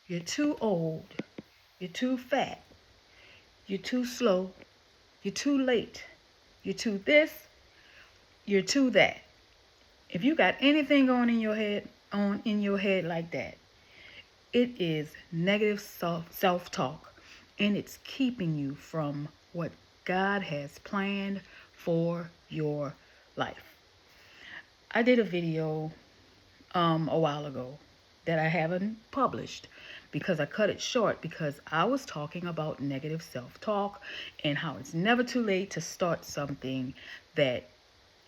You're too old. You're too fat. You're too slow. You're too late. You're too this. You're too that. If you got anything on in your head like that, it is negative self-talk, and it's keeping you from what God has planned for your life. I did a video a while ago that I haven't published because I cut it short because I was talking about negative self-talk and how it's never too late to start something that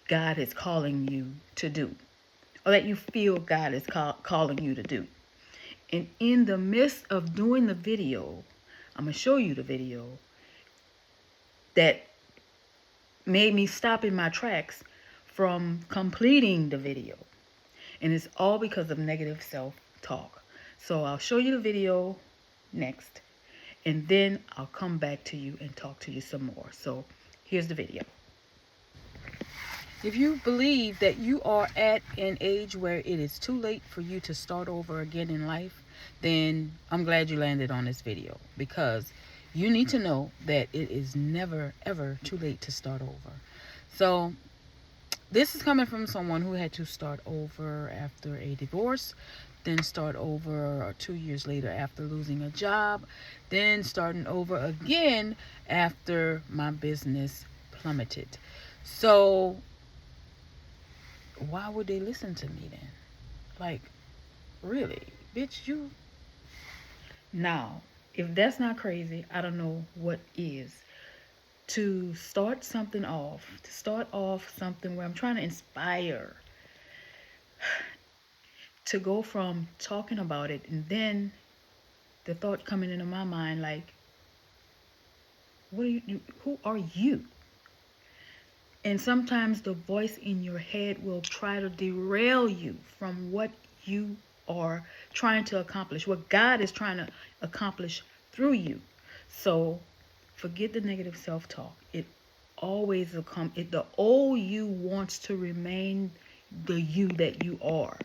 God is calling you to do, or that you feel God is calling you to do. And in the midst of doing the video, I'm going to show you the video that made me stop in my tracks from completing the video. And it's all because of negative self-talk. So I'll show you the video next, and then I'll come back to you and talk to you some more. So here's the video. If you believe that you are at an age where it is too late for you to start over again in life, then I'm glad you landed on this video, because you need to know that it is never, ever too late to start over. So this is coming from someone who had to start over after a divorce, then start over 2 years later after losing a job, then starting over again after my business plummeted. So why would they listen to me then? Like, really? Bitch, you... Now, if that's not crazy, I don't know what is. To start something off, to start off something where I'm trying to inspire, to go from talking about it and then the thought coming into my mind like, what are you, who are you? And sometimes the voice in your head will try to derail you from what you are trying to accomplish, what God is trying to accomplish through you. So forget the negative self-talk. It always will come. The old you wants to remain the you that you are.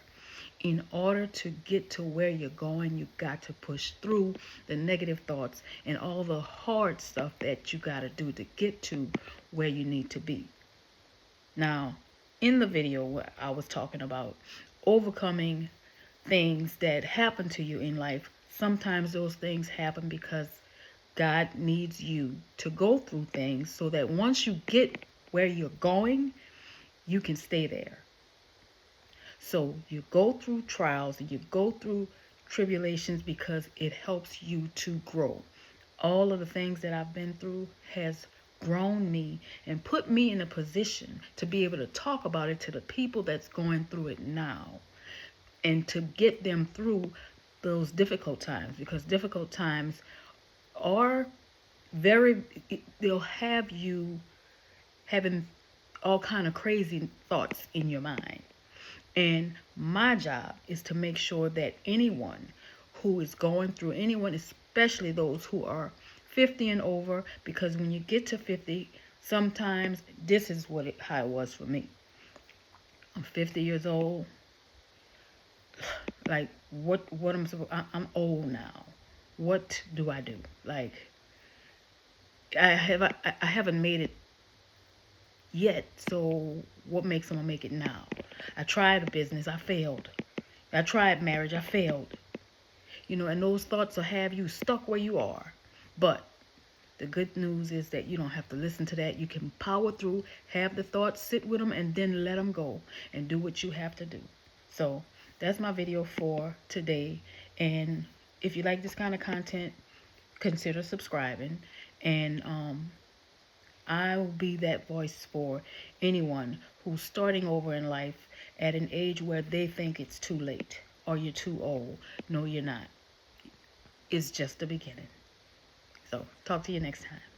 In order to get to where you're going, you got to push through the negative thoughts and all the hard stuff that you got to do to get to where you need to be. Now, in the video, I was talking about overcoming things that happen to you in life. Sometimes those things happen because God needs you to go through things so that once you get where you're going, you can stay there. So you go through trials and you go through tribulations because it helps you to grow. All of the things that I've been through has grown me and put me in a position to be able to talk about it to the people that's going through it now, and to get them through those difficult times, because difficult times are they'll have you having all kind of crazy thoughts in your mind. And my job is to make sure that anyone who is going through, anyone, especially those who are 50 and over, because when you get to 50, sometimes this is how it was for me. I'm 50 years old. Like, I'm old now. What do I do? Like, I haven't made it yet, so what makes someone make it now? I tried a business, I failed. I tried marriage, I failed. And those thoughts will have you stuck where you are. But the good news is that you don't have to listen to that. You can power through, have the thoughts, sit with them, and then let them go and do what you have to do. So that's my video for today. And if you like this kind of content, consider subscribing. And I will be that voice for anyone who's starting over in life at an age where they think it's too late or you're too old. No, you're not. It's just the beginning. So talk to you next time.